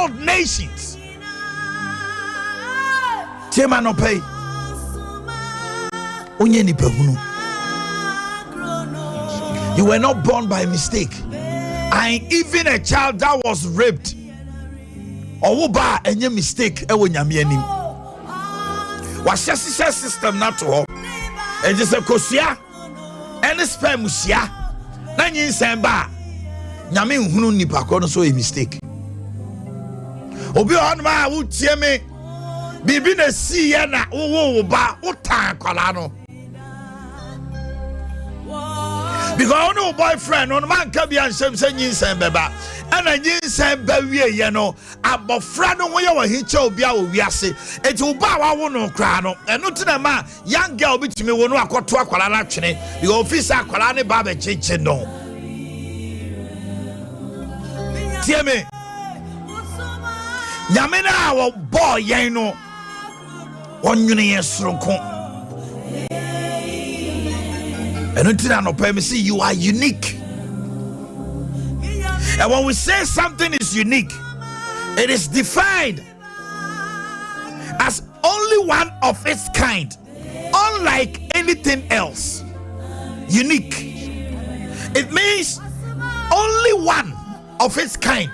world nations. Tema no pay. Onye ni pehunu. You were not born by mistake. And even a child that was raped, or ba any mistake, ewo nyame anim. Wahye system na to ho. E je se kosia, any sperm sia. Na nyinsen ba. Nyame nhunu nipa ko no so a mistake. Obi on ma wo tie me. Bibi na si ya na wo ba utan kwala no. Because no boyfriend on man can be and some saying beba and a yin ba wie no abofra no wo ye wo hicha obi a wo wiase enti wo ba wa wo no kra no eno tena ma young girl bitimi wo no akoto akwala na twene the office akwala ne ba be cheche no tie me nyame na wo boy yen no wonwene ye soroko. And until no pay me see you are unique. And when we say something is unique, it is defined as only one of its kind, unlike anything else. Unique. It means only one of its kind.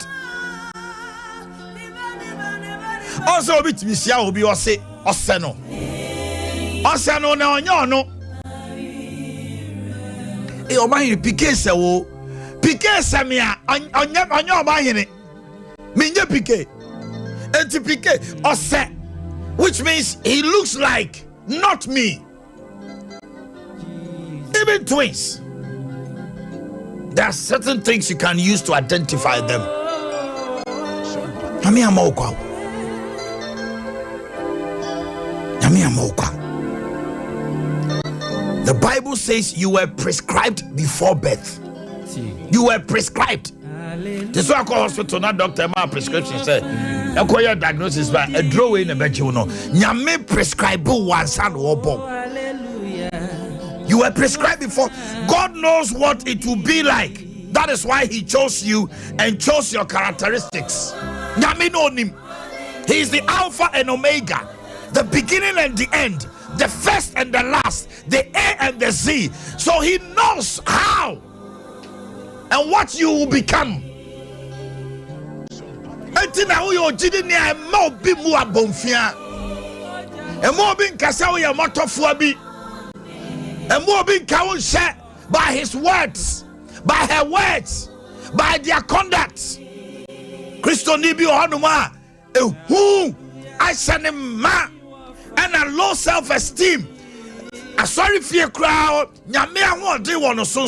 Also, bit me see obi o say oseno. Oseno na onyo no. Omannhene pike se wo pike se me a onye Omannhene minye pike enti pike ose, which means he looks like not me. Even twins, there are certain things you can use to identify them. Ami amokwa The Bible says you were prescribed before birth. You were prescribed. This is why I call hospital, not doctor. My prescription said, I call your diagnosis by a draw in a bed. You know, Nyame prescribe one son or bomb. You were prescribed before. God knows what it will be like. That is why He chose you and chose your characteristics. Nyame know Him. He is the Alpha and Omega, the beginning and the end, the first and the last, the A and the Z. So He knows how and what you will become. Etina uyo jidi ni a mo bi mu abonfia. E mo bi nkasa wo ye motofo bi. E mo bi nka wo hye by his words, by her words, by their conduct. Christo ni bi ohonuma ehu ahyane ma and a low self-esteem. A sorry fear crowd, Nyame ahode wono so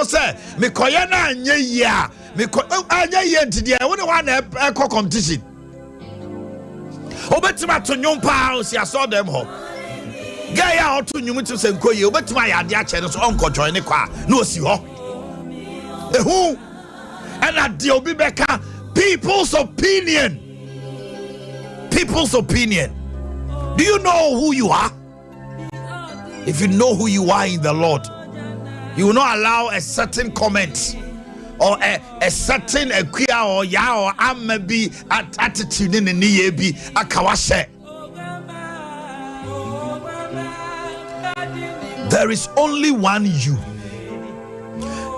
say me koye na anye ya me ko anye ye ntide wo ne wa na eko competition obetima to nyompa o si aso dem ho guy ya oto nyum to se nkoye obetima ya ade a che no so onko join ne kwa na osi ho ehu and ade obi beka people's opinion. Do you know who you are? If you know who you are in the Lord, you will not allow a certain comment or a certain queer or ya or maybe attitude in the niyebi akawashe. There is only one you.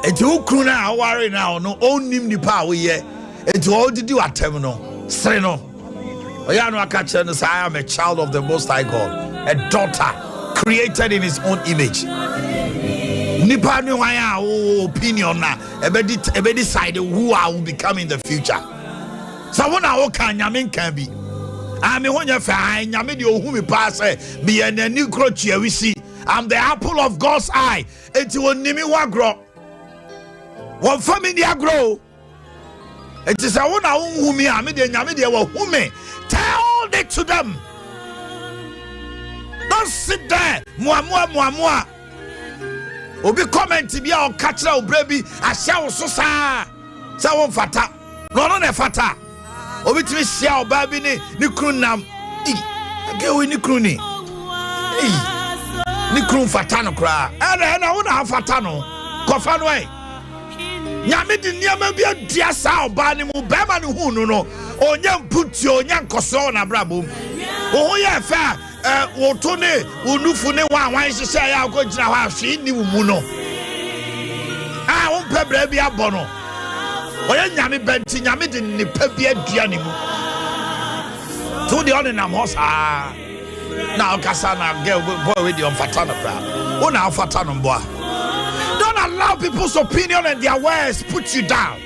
It you kuna worry now no onim nipa we ye. It all did you attempt no. Say no. I am a child of the Most High God, a daughter created in His own image. Nipa no opinion na ebe decide who I will become in the future. So when I can Nyame can be. I mean when you find Nyame di ohu me pass be a new crotch we see. I'm the apple of God's eye. It will nimi wa grow. One family grow. It is a one who me Nyame de wo hu me. Tell it to them. Don't sit there. Moi. Obi comment bi a o katra o brebi ahia wo so sa won fata. No ne fata. Obi timi hia o ba bi ni krunam. Age we ni kruni. Ni krun fata no kra. Na wo na fata no. Kofa no Nyame di niama bi adia sa oba ne mu be ma ne hu no onya mputi onya nkoso na brabom wo ye fa wo to ne onufu ne wan hyehyɛ ya ko gyina hɔ ahwe ni mu no wo pebra bi abɔ no oya nyame benti nyame di ne pa bi adua ne mu to the on na mo sa na okasa na girl boy we di on fata no bra wo na fata no boa. Don't allow people's opinion and their words put you down.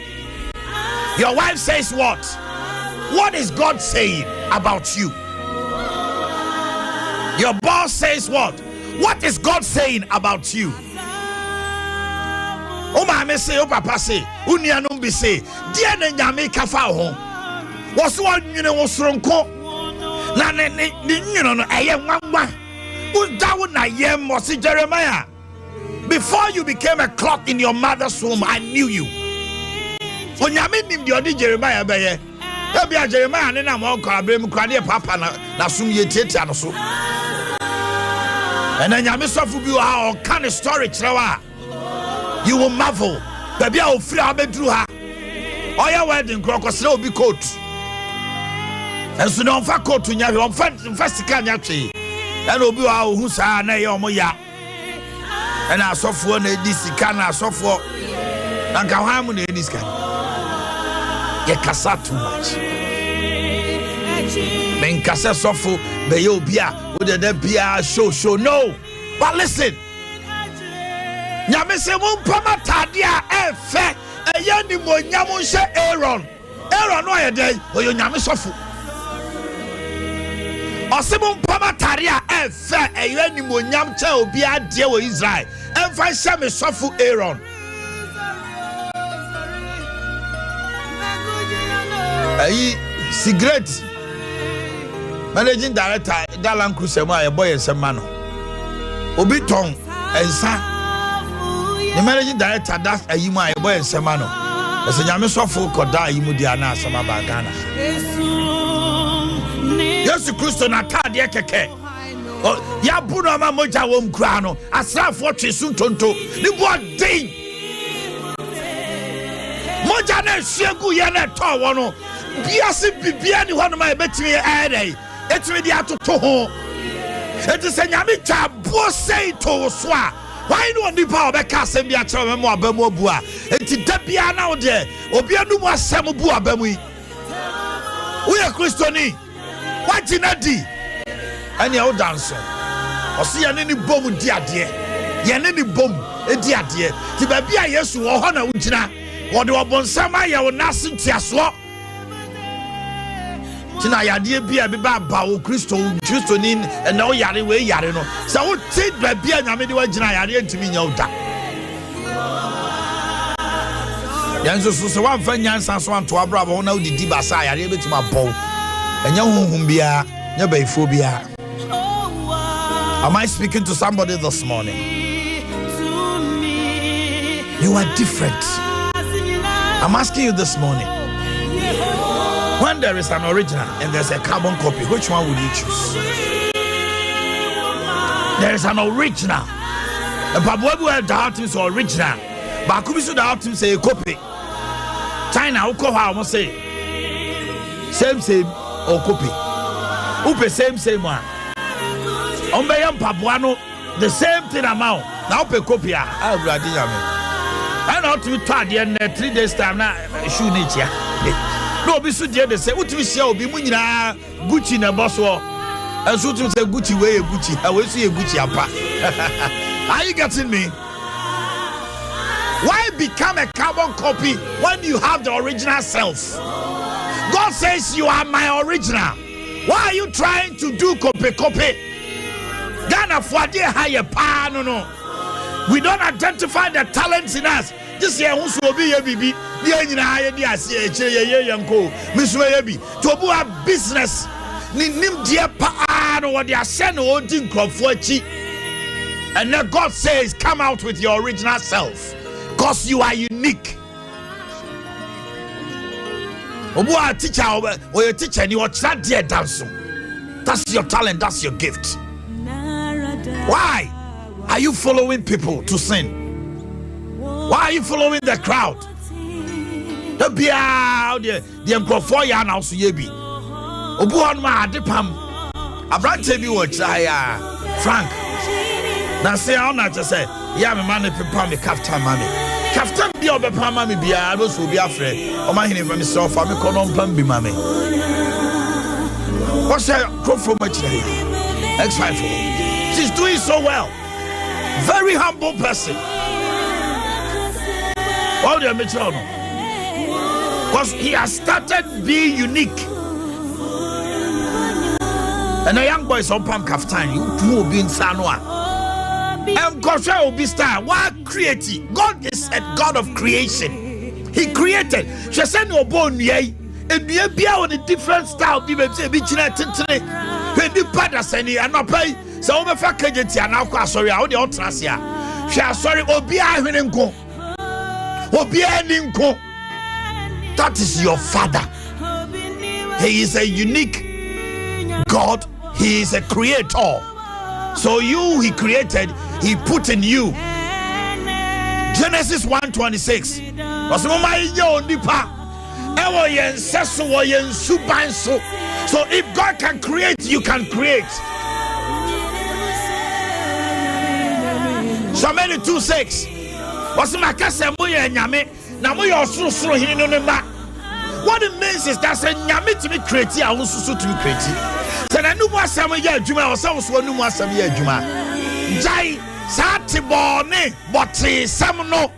Your wife says what? What is God saying about you? Your boss says what? What is God saying about you? Oh mama say, oh papa say, unianum be say, dear nyame kafa ho. Was one you know was ronko. Na ne no eye nwanwa. Udawo na yem was Jeremiah. Before you became a clot in your mother's womb, I knew you. When you meet him, you did Jeremiah. Maybe Jeremiah and I'm all called Papa na sum ye tete and so. And then you miss off you how kind of storage now. You will marvel. Baby, I'll free our bedroom. All your wedding crocus will be coat. And so no for coat to Yavi on first can yachi. And will be our who's a nayomoya. And I saw for this can I saw for and can harmony in this can. You casa too much. Men casa sofu be yo bia with the bia show no. But listen. Nyame se mo pama tadia efe eye ni mo nyamu she Aaron no ye dey oyo nyame sofu. Osimo pama tadia efe eye ni mo nyam che obi ade wo Israel. Emfa she me sofu Aaron. Ayi cigarette managing director Dalan Krusemo aye boy ensema no. Obi ton ensa. The managing director that's a yima a boy and semano. As a Yamiso folk or die, Mudiana, Sama Bagana. Yes, the Christian Atadia Keke. Oh, Yabuna Moja wom crano, a slap for Chisun Tonto, the boy day. Mojane Shegu Yana Tawano, Biasi Bibiani, one of my betting ade. It's really out to Toho. It is a Yamita, boss say to Swa. Why no ni pa obeka asem bia kire me abamu abua enti da bia na wo de obi anu mu asem bu abamu yi wo ye kristoni wagina di ani e wo danso osi ye ne ni bom di ade ye ne ni bom e di ade ti ba bia Yesu wo ho na wo gina wo de obonsam aye wo nase ntiaso tina yade bia be ba wo kristoni na wo yare we yare no se wo ti da bia nyame de wagina yare ntimi nya uda yanzo so wan fa nyansa so anto abra bo na odidi ba sa yare betima bo enya honhom bia nya baifo bia. Am I speaking to somebody this morning? You are different. I'm asking you this morning. When there is an original and there's a carbon copy, which one would you choose? There is an original. And Pabwebu the art is original. But Kubisu the art say a copy. China, Ukoha, must say same or copy. Upe same one. Ombayam Pabuano, the same thing amount. Now pay copy. I know to be tired in 3 days time now. Shoe nature. No, be so dear. They say, what we shall be Munina Gucci na boss war. And so to say Gucci way Gucci. I will see a Gucci apa. Are you getting me? Why become a carbon copy when you have the original self? God says you are my original. Why are you trying to do copy? Ghana for dear higher pa no. We don't identify the talents in us. This year who will be a baby. The engine higher dear say yanko. Miss Wayabi. To a business. Nim dear pa no what they are sending old for chi. And then God says, come out with your original self. Because you are unique. Obu teacher or your teacher and you are that dear dancing. That's your talent, that's your gift. Why are you following people to sin? Why are you following the crowd? Bia the microphone ya na so ye bi. Obu on ma adepam. Abrante bi wo chaya. Frank. Na say on na just say, ya me man pepa me kaftan mami. Kaftan bi obepa mami bia no so bi afre. Omannhene from so fa me kono mpam bi mami. What's that crop from X5? She's doing so well. Very humble person. Why do you make sure? Because he has started being unique. And a young boy is on Pam Kaftan. You will be in Sanwa. And Kosha will be star. What creative? God is a God of creation. He created. She said no bone yay. And we be on a different style. Be china tintine. When the father send you and not pay. So over for Kajeti and now sorry. I only outrasia. She are sorry. Obia Hinenko. Obia Ninko. That is your father. He is a unique God. He is a creator. So you, he created, he put in you. Genesis 1:26. So if God can create, you can create. So many 2:6. What it means is that nyame to be creative, I want to be creative. So na nu mo asam ye adwuma o sa so nu mo asam ye adwuma. Jai sati bone bote sam no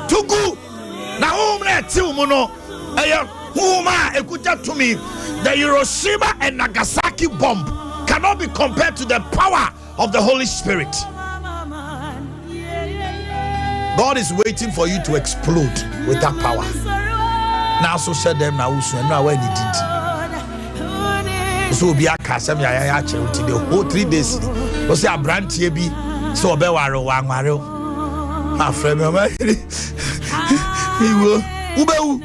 tugu na hom na ti mu no eye huma ekuja to me. The Hiroshima and Nagasaki bomb cannot be compared to the power of the Holy Spirit. God is waiting for you to explode with that power. Now so shut them now so now when he did. So be a casam ya the whole 3 days. O say a brand bi so be waro wanware. My friend me wo ubewu.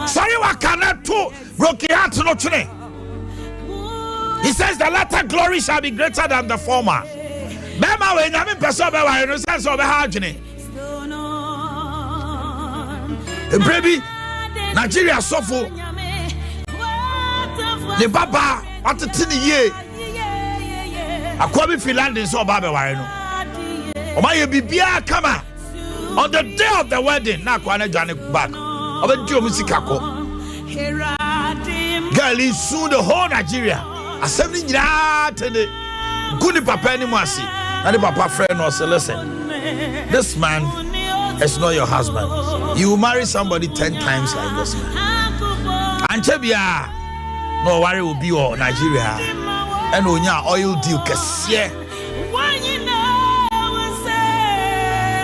Sorry what cannot to broken heart no tune. He says the latter glory shall be greater than the former. Bema we nyame person be waro no sense o be ha adwene. Baby, Nigeria suffer. The Baba, what a tiny year. A Kwame Finland is so Baba Wareno. Oh, my Bibia, come on the day of the wedding. Now, Kwana Janet back. Of a Joe Musikako. Girl is soon the whole Nigeria. A 70 year today. Good Papa Nimasi. And the Papa friend was listen. This man is not your husband. You will marry somebody 10 times like this man. And Chebia, no worry will be your Nigeria. And on your oil deal, Cassia.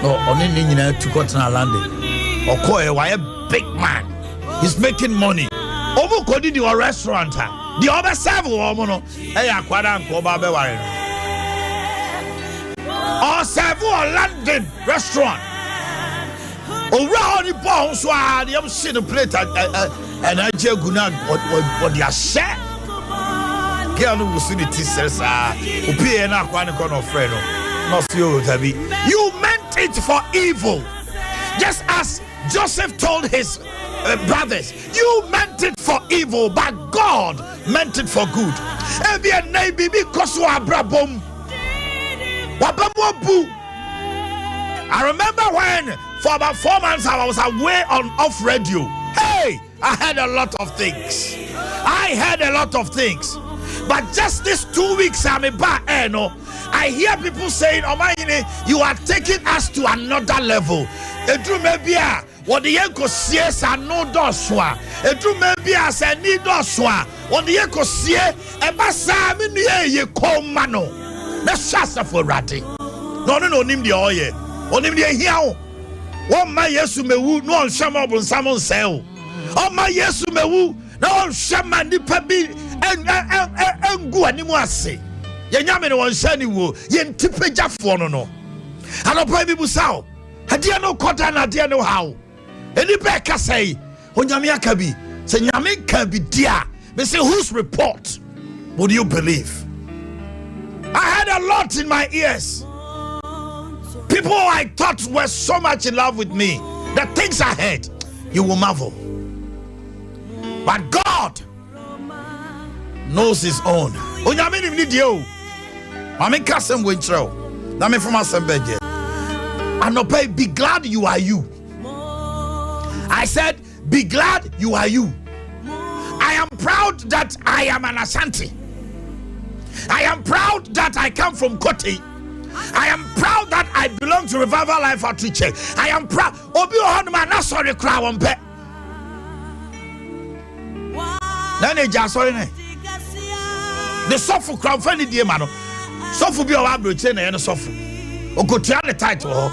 No, only to go to London. Or Koy, why a big man? He's making money. Over Cody, your restaurant. The other several woman, Quadan Koba. Or several London restaurant. Around the bones, why the seen a plate and I just go not what they are share. Girl, no vicinity says, Opie and Aquanic friend, not you, Tabby. You meant it for evil, just as Joseph told his brothers, you meant it for evil, but God meant it for good. Every neighbor because you are brabum. I remember when for about 4 months I was away on off radio. Hey, I heard a lot of things. But just these 2 weeks I'm back, I hear people saying, Omannhene, you are taking us to another level. What the echo sees are no doswa. It may be as a need doswa. What the echo see a basam ye come mano. That's shasta for ratty. No, nim the oye. On him the here. One my yesu me woo, no shamabon salmon sell. Oh my yesu me woo, no shaman the pabi and go anymore. Yanyaman one shiny woo, yen tipeja for no. I don't pay people sow. I dear no cotton, I dear know how. Any back say, when Yamia be, say Yamin can be dear. They say, whose report would you believe? I had a lot in my ears. People I thought were so much in love with me, the things ahead, you will marvel. But God knows his own. Onyame ni dio. Mame kasem wenchro. Na me from asembeje. Anope, be glad you are you. I said, be glad you are you. I am proud that I am an Ashanti. I am proud that I come from Kote. I am proud that I belong to Revival Life Outreach. I am proud. Obi ohonma na sorry kra wonpe. Na ne ja sorry ne. The sofu kra fani die ma no. Sofu bi o wa broche na ye no sofu. Okotua the title ho.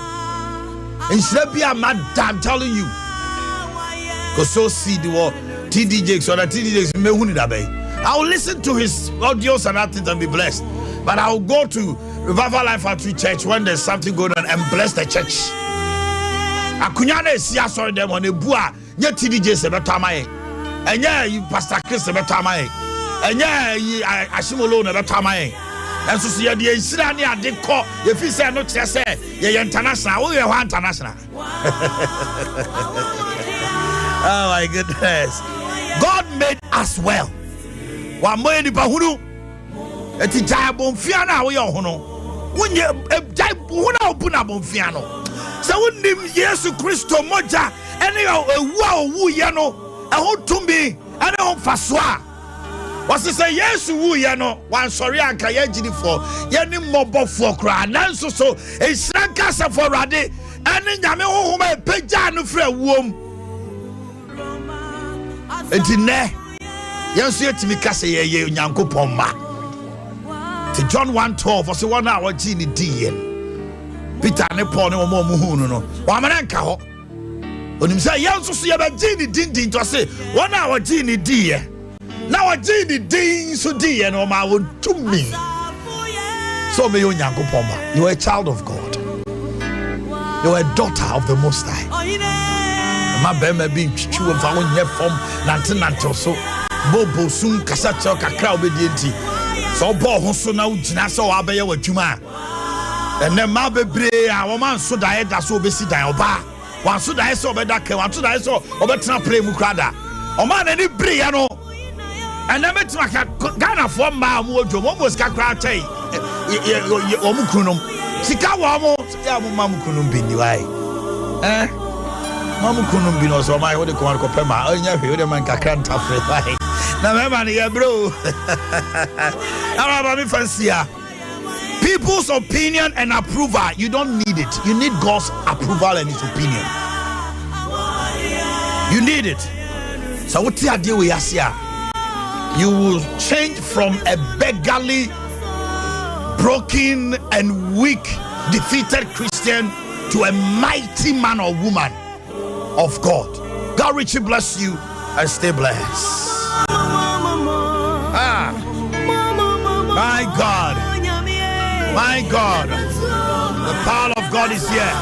Insira bi I'm telling you. Go so see the war TDJ so that TDJ me hu ni da bay. I will listen to his audios and that things and be blessed. But I will go to Revival Life Outreach Church when there's something going on and bless the church. Akunya na esi sorry them on a bua nye TDJ se beto amaye. Enye Pastor Chris se beto amaye. Enye Ashimolo na beto amaye. Enso so ye de nsira ne ade kọ ye fi se no kire se ye international wo ye ho international. Oh my goodness. God made us well. Wa moye ni bahunu eti jai bonfia na wo ye ho no wonye jai huna obuna bonfia no se wonim Yesu Kristo moja ene ewu a owu ye no eho tumi ene ho faso a wasi se Yesu wu ye no wan sori anka ye gidi for ye ni mobofo kra nanso so esira kasa for rade ene nyame hohoma epagya no fra wuom enti ne Yes, yet me kase ye Nyankopon ma. To John 1:12, was the one hour genie D. Peter ne Paul ne mo muhunu no. Wa mananka ho. Onim say yanso so ye ba genie din to say 1 hour genie D. Now a genie din so D no ma won to me. So me Nyankopon ma. You are a child of God. You are a daughter of the Most High. Ma be me bi twitwu mfa won ye fom nante so. Bobo soon kasacho kakra obedienti so bo ho so na ugina so abeye wadwuma ene ma bebre a wo man so dae da so obesi dan oba wan so dae so obeda ke wan so dae so obetena pray mu krada o man ani bre ya no ene metima ka Ghana fo ma mu odwo mo mos kakra chai o mu kunum sika wo mo ya mo ma mu kunum bi ni wai Mamu kunum bi no so my what they call kopema onya hwe we man kakra ntafre wai na mema ni ye bro. Araba mi fancy. People's opinion and approval, you don't need it. You need God's approval and his opinion. You need it. So what you do with Asia? You will change from a beggarly, broken and weak, defeated Christian to a mighty man or woman of God. God richly bless you and stay blessed. My God, my God, the power of God is here.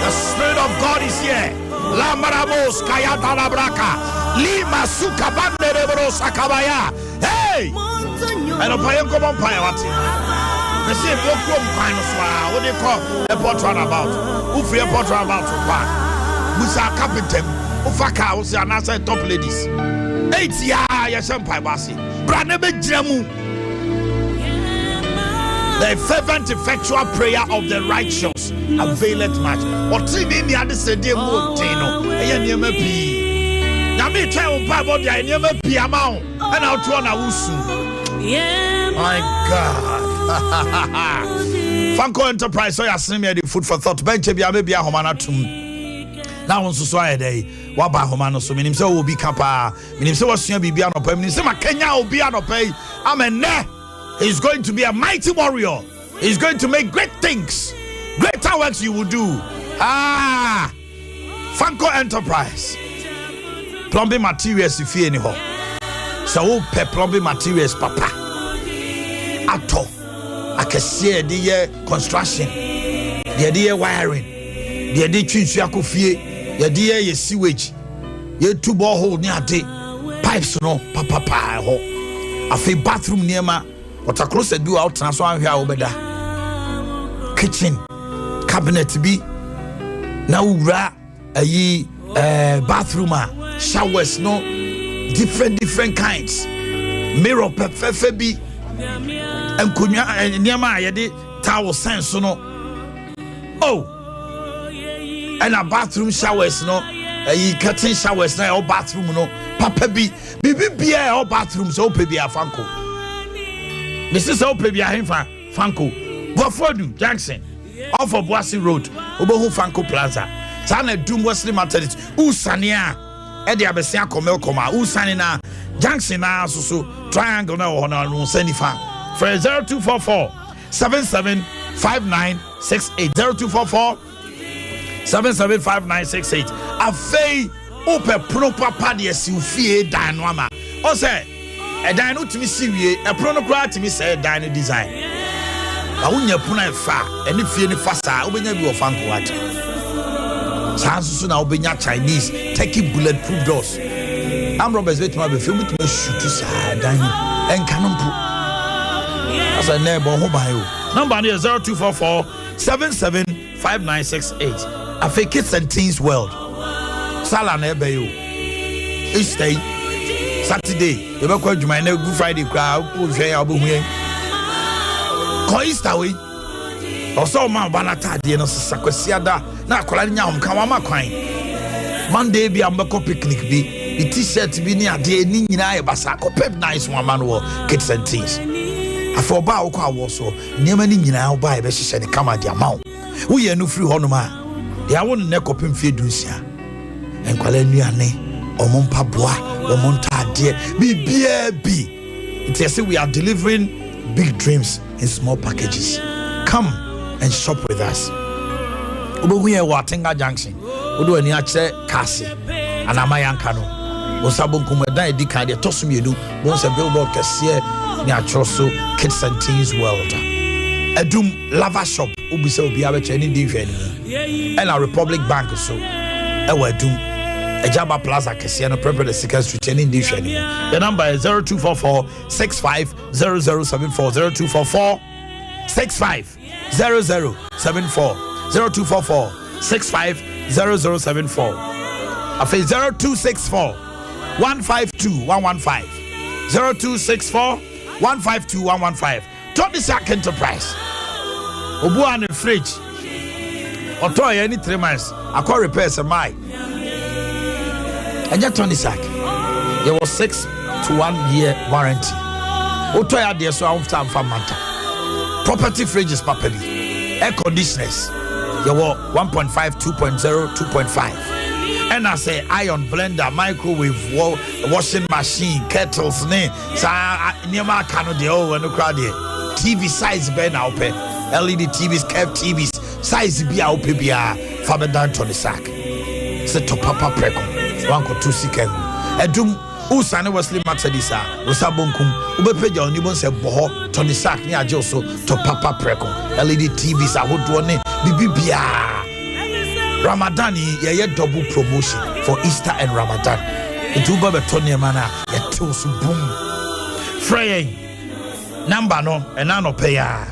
The Spirit of God is here. Lamaramos kayata labraka lima suka banderebro sakabaya. Hey, and a payan come on paya what? They say boku mpano swa. What they call airport runabout? Who free airport runabout for pan? Musa captain. Ufaka was an answer top ladies. 8 years empire basi. Branebe jamu. The fervent effectual prayer of the righteous availeth much. What in the other said, dear Motino, and you may be. Now, me tell you, Bible, I never be amount, and I'll turn a wusu. My God. Fanco Enterprise, so you see me the food for thought. Bench be a baby a homana tum. Now on society, what by homano so meaning so will be kappa. Meaning so was soon be no pay. Meaning so my Kenya will be no pay. Amen. He's going to be a mighty warrior. He's going to make great things. Greater works you will do. Fanco Enterprise. Plumbing materials if you anyhow. So pe plumbing materials papa. Ato. I can see the construction. The wiring. The chinsu akofie. The sewage. The two borehole near day. Pipes no papa ho. A free bathroom near ma. What a closet do out transfer here over there. Kitchen, cabinet be now ra bathroom showers no different kinds mirror perfect bi enkonya niama yede towel sense no and a bathroom showers no curtain showers na bathroom no papa bi bia bathroom so pe bia fanko Mrs. Ope bia hemfa fanko Bofodu Jackson off of Boise Road obohu fanko plaza sana dum Wesley Maternity usania Adea Akye Abia koma usani na Jackson na so triangle na ho na no sanifa for 0244 775968 0244 775968 afei ope pro papa de siufie dan no ama o say e dan no timi siwie e pro no kra timi say dan no design ba wonya puna fa ene fie ni fasa obenya bi ofanko ate sanso na obenya Chinese Turkey bulletproof doors am robbers wetima be film to shoot sa dan en kanompo asa neighbor ho ban o number is 0244 775968 Afei Kids and Teens World Sala na ebe yo Easter Saturday you be kwa djuma na Good Friday kra o hwe ya obo hu yen ko Easter we oso ma ba na tade no sakwasi da na akola nya hom kan wa ma kwan Monday bi am be ko picnic bi the t-shirt bi ni ade ni nyina ye basa ko pep nice one man wo Kids and Teens afo ba wo kwa wo so niam ni nyina wo ba e be hye ne kama dia ma wo ye no free hono ma dia won ne kopim fie dunsia enkwala nuane omompa boa omonta ade bibia bi it say we are delivering big dreams in small packages. Come and shop with us. Obo here Watenga Junction odo ani ache kasi anamayanka no osabon kumeda edika de tosumienu bon se billboard kese ni achoso Kids and Teens World Edum Lava Shop ubise obi abeche ni di hwe ni and our Republic Bank so Edum Ejaba Plaza kese no prepare the second street ni di hwe ni the number is 0244 650074 0244 650074 0244 650074 afi 0264 152 115 0264 152 115 Tony Sack Enterprise obu an fridge oto ye ni 3 months akọ repairs my anya Tony Sack there was 6 to 1 year warranty oto ya de so after am famanta property fridges papali air conditioners you were 1.5 2.0 2.5 and I say iron blender microwave washing machine kettles ne sa niema kanu de o no kra de TV size be na ope LED TVs curved TVs size bi a ope bia fa be down to the sack se to papa preko 1.2 siken edum usane Wesley Matadisa usabonkum ubepeja onibon se boho Tony Sack ni aje so to papa preko LED TVs ahodo ne bibibia Ramadan ye double promotion for Easter and Ramadan itu ba beto ne mana ye to so boom frey number no ena no pay ya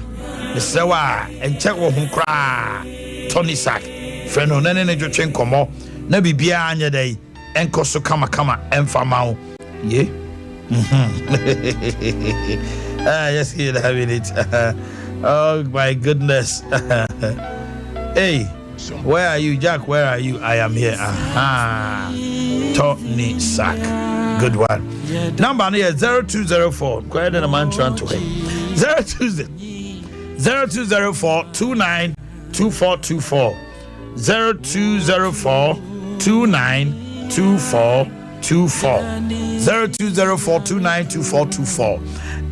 me sewa en check wo hu kra Tony Sack frey no ne dwetwe nkomo na bibia anya dai enkoso kama enfama yeah yes you're having it oh my goodness hey where are you Jack where are you I am here Tony Sack good one number here 0204 go ahead and man trying to 0204 292424 0204 292424 0204 292424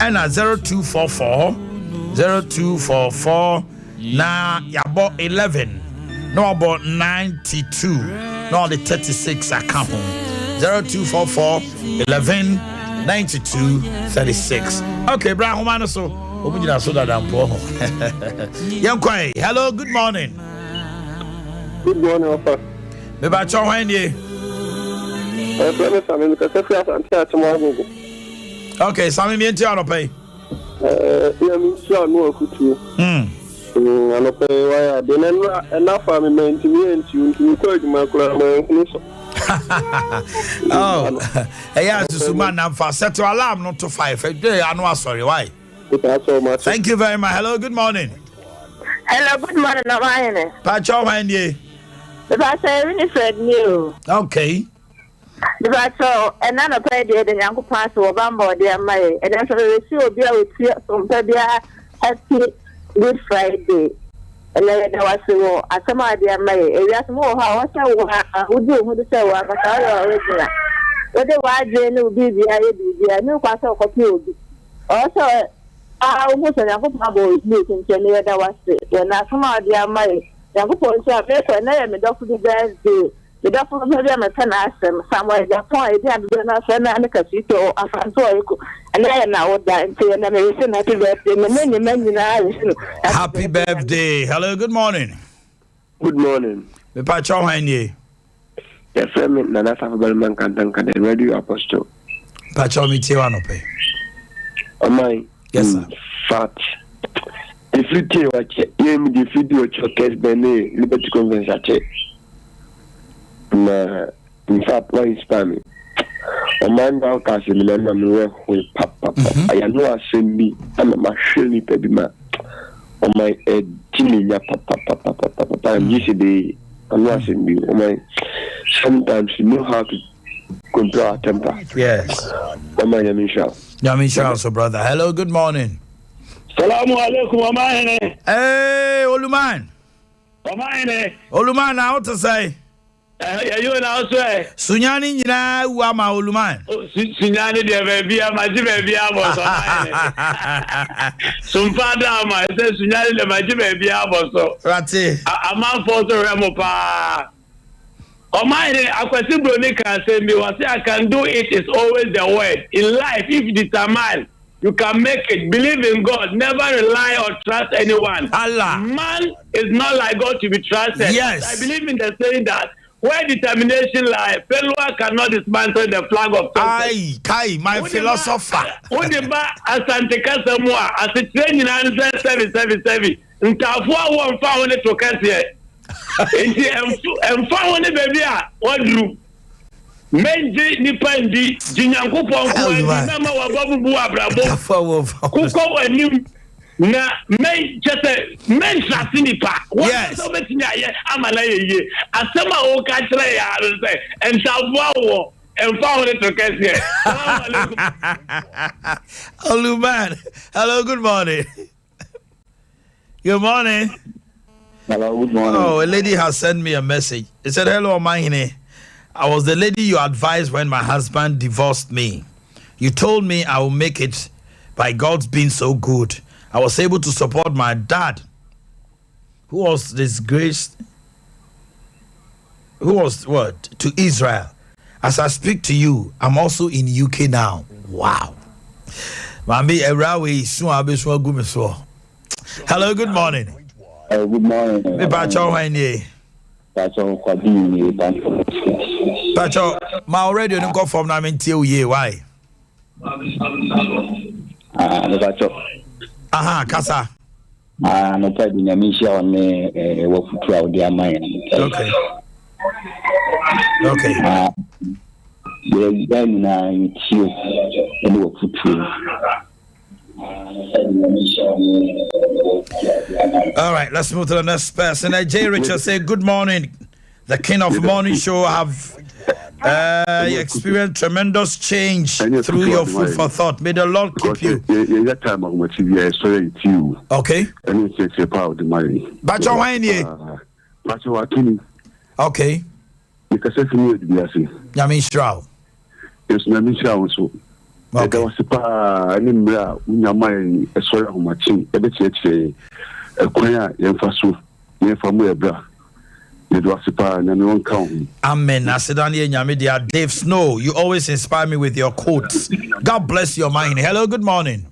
and at 0244 na yabo 11 no about 92 no the 36 account 0244 11 92 36 okay bra homano so obujina so that am po yankwai hello good morning Papa. Me ba cho hwan die Okay, Sammy me enti ano pay. Yeah, me sure no akutu. ano pe why then enough for me maintain you quite my oh, yeah, Suman, I'm for set to alarm not to 5. I know, sorry, why? Thank you very much. Hello, good morning. Hello, good morning, Omannhene. Pacho, my dear. The pastor really said new. Okay. The pastor, and none of the young pastor or Bambo, dear May, and then so we see a with Sompa happy Good Friday. And then there was a some idea May, and that's more how I would do who say, well, but I original. But the white will be the new pastor of you. Also, I almost a young pabo is meeting Jenny that was it. When I come out, dear May, young people say, and I am a doctor the doctor of them and ask them somewhere. The point they do not send a casito of Antoico, and I am now dying to an American happy birthday. Happy birthday. Hello, good morning. Good morning. The Pacho, my dear. Yes, I'm Nana Government Cantanka, the radio apostle. Pacho, me too, no pay. Oh, my. Yes, sir. Fat. If you tell what you video case Benny, Liberty Convention. In fact, why is spammy? A man now cast in the name with Papa. I know I send me, I'm a machine, baby man. On my head, Jimmy, Papa, and yesterday, I'm not sending me. On my sometimes you know how to control our temper. Yes. On my Yamin so brother. Hello, good morning. Salamu alaikum, Omannhene. Hey, Oluman. Omannhene. Oluman, now what to say? You now say. Sunyani nyina uama Oluman. Sunyani de baby, amaji baby abo so. Sompa dama, say sunyani de maji baby abo so. Rati. Aman for so remo pa. Omannhene, akwesi broni can say me what I can do it is always the word. In life, if you determine, you can make it. Believe in God. Never rely or trust anyone. Allah. Man is not like God to be trusted. Yes. I believe in the saying that where determination lies, failure cannot dismantle the flag of success. Kai, my philosopher. Udiba asante kasa mua asitre nyina nse seven. Ntafo wo mfa ho ne to kase. Enti emfa ho ne baby a wadru. Menji nipa ndi jinyankopon ko na ma wababu abrabo. Kuko anim na men chete men trust nipa. Yes. So betini aye amala yeye. Asema o ka kire ya say ntafo wo emfa ho ne to kase. Assalamu alaikum. Oluman. Hello, good morning. Good morning. Hello, good morning. Oh, a lady has sent me a message. It said, hello, Omannhene. I was the lady you advised when my husband divorced me. You told me I will make it by God's being so good. I was able to support my dad, who was disgraced, to Israel. As I speak to you, I'm also in UK now. Wow. Hello, good morning. Good morning. Pacho, my already don't go from now until year. Why? Aha, Kasa. No problem. Yamisha on me work throughout their mind. Okay. Okay. Then you work through. All right, let's move to the next person. J. Richard say, good morning. The king of morning show have experienced tremendous change through your food for thought. May the Lord keep you. Okay. Okay. Yamin Strau. Yes, Yamin Strau. Okay. Was a Unyamai, a sort of machine, a bit a queer, Fasu, Yafamua. It was a pan and one count. Amen. Asidani and Yamidia. Dave Snow, you always inspire me with your quotes. God bless your mind. Hello, good morning.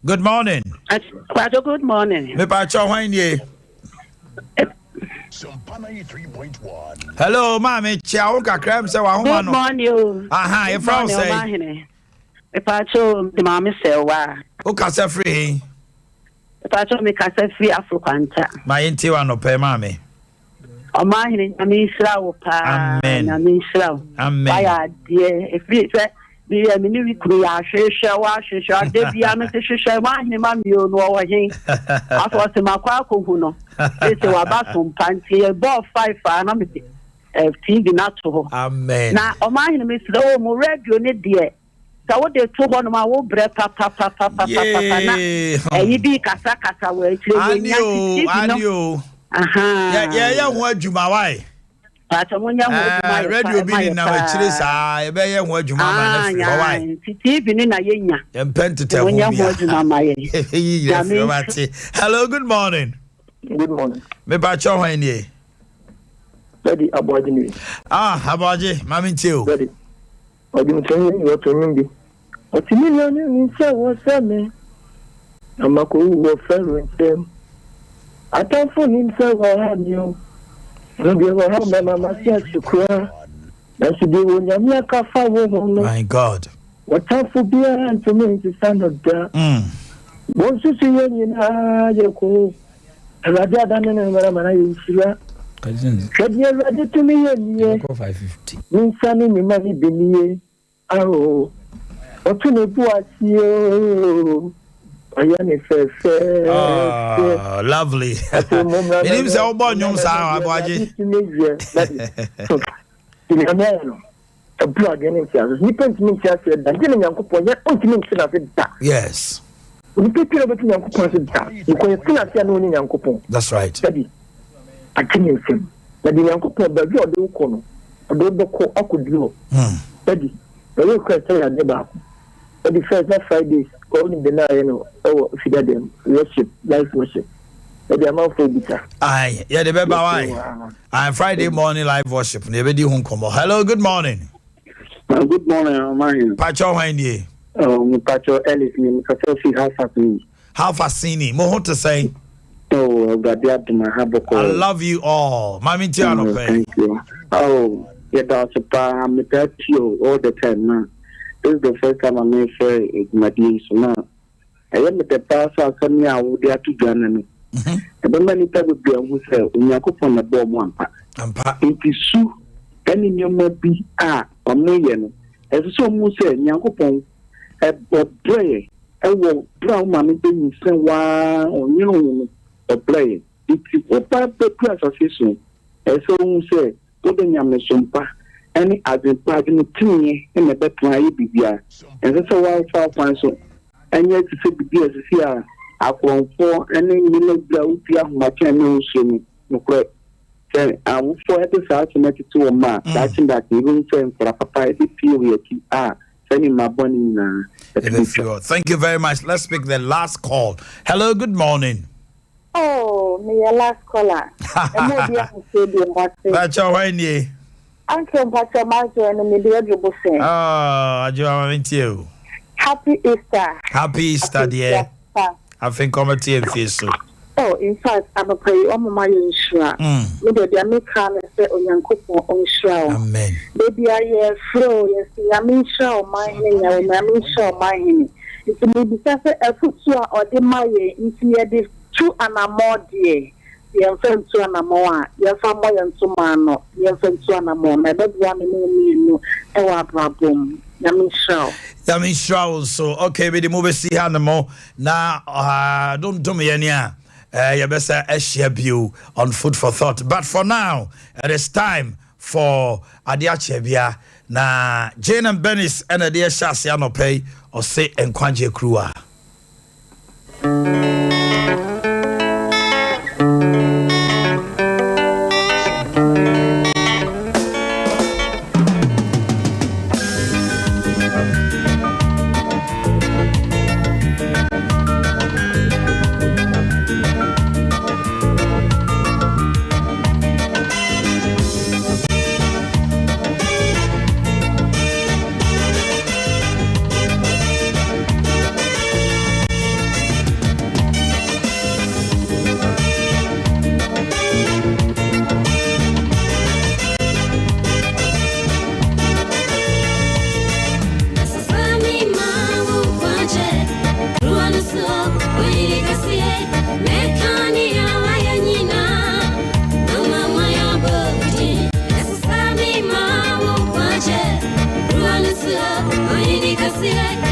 Good morning. Good morning. Me pacho wanye. Hello, mami. Ciao, kakram se wa Good morning. Aha, your friend say. Me pacho the mami say wa. O ka se free. Pacho me kasa free Africanta. My inti wa no pe mame. Omannhene nyame nhyira wo pa. Amen. Nyame nhyira wo. Amen. Baya de efri se bi ya mini wi kru ya hwehwe de bia me se hwehwe Omannhene ma mi o no wo hin. Afo se makwa akohu no. Se wa ba Sompa nti e ball 5 na me TV na to. Amen. Na Omannhene me se o mo radio ne de sa wo de to ho no ma wo bre pa na e bi kasa we kire nya anio aha ya ho adwuma wai pato munya ho adwuma radio bi ni na wachire saa e be ye ho adwuma ma na fi wai TV ni na yenya empentete ho munya ho adwuma ma ye hello, good morning. Good morning. Me ba cho ho ni Daddy Abojini. Aboje mami tio. Daddy. Odin tell you to me. Otimi no ni say wo say me. Amako wo fero ntem. Atanfo ni say wo ha ni o. No bi wo ha me mama sia chukura. Na si bi wo nyame aka fa wo ho no. My God. Watanfo bia ntumi nti stand up there. Wo susu ye ni na ye ko. Awurade adane ne mara yinshira. Kadi awurade tumi ye ni. 550. Ninsani mi ma ni beniye. Aho. Otune buasio. Ayane fefe. Lovely. Minim se obo nyum sa Aboje. Yes. That's right. The first Fridays, all in the night, figure them worship, live worship. The amount for bitter. Aye, yeah, the baby why. I'm Friday morning live worship. Nebedi hon komo. Hello, good morning. Good morning, Omannhene. Pacho Wendy. Pacho Ellis, me Kasofi Hafasini. Hafasini. Mo to say. Oh, Adea to my haboko. I love you all. Mami Tiano pay. Thank you. Oh, yeah, that's a pa. I'm with you all the time now. This is the first time I'm in for my dear son. I am with the pastor coming out with the two Ghana. And then many people would be able to say, "Unyakupon na bomb one pa." It su any new maybe or million. As so much say, "Unyakupon a play. I will brown mammy being sent one or you a play. It is a paper association. As so say, "Put the Sompa." Any other part in the team in the better IBBR. And that's a wild far council. And yet to say BBS here, I want for any minute my channel. I will for episodes to a man. That's in that even saying for a papa, period. Sending my bunny. Thank you very much. Let's pick the last call. Hello, good morning. Oh, me a last caller. That's all right. Uncle Pastor Marjo and Media Jubusin. Oh, Happy Easter. Happy Easter, dear. I think committee and face. Oh, in fact, I'm a pray on my insura. Maybe they make can say on Yankupo on Shroud. Amen. Baby, I flow, yes, Yamin show my name, Yamin show my name. It's maybe a foot or the Maye, into the 2 and a more dear. Yɛmfɛn tu anamoa yɛfa mo yɛnto mano yɛmfɛn tu anamoa na bɛboa me no ɛwɔ abrabom nyame nhyira so okay we the move see ha no na don't do me any yɛbɛsɛ ahyia bio on food for thought, but for now it is time for Adea Akye Abia na Jane and Benis and Adea Shasi anopay or say enkwanje kruwa. Kasia, Omannhene Kasia.